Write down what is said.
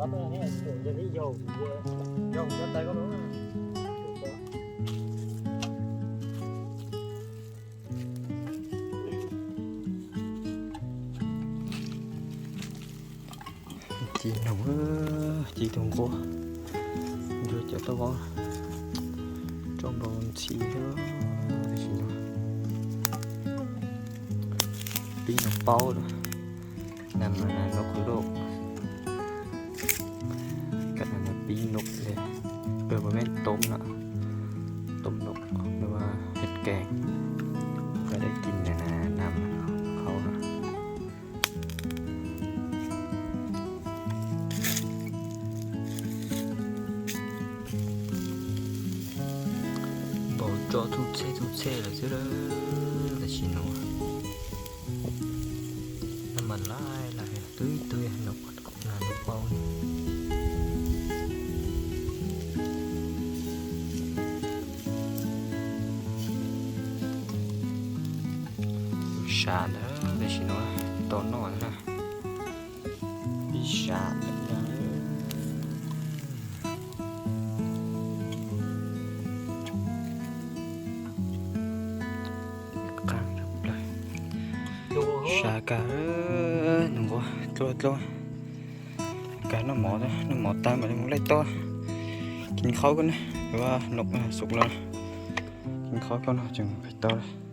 bắt nó này chủ dân đi dầu dầu cho tay có đúng không chị nấu chị thùng cô đưa cho tao bó trong bồn chị đó chị nó pin nó bao đó nằm mà nó có độ cái này là pin nụcเลยบะแม่นต้มนะต้มนกหรือว่าเห็ดแกงก็ได้กินนะน้ำเขานะบอกจอทุกเช่เลยเด้อแต่ชิโน่น้ำมันลายตุ้ยนกนกเป่าชาเด้อเดชิโน่ตอนน้อยนะพิชาเด้อกลางจับเลยชากาหนุ่มบ่ตัวการน้ำหมอนะน้ำหมอตามมาเลยมึงไล่ต่อกินข้าวกันนะหรือว่านกสุกแล้วกินข้าวกันนะจึงไปต่อเลย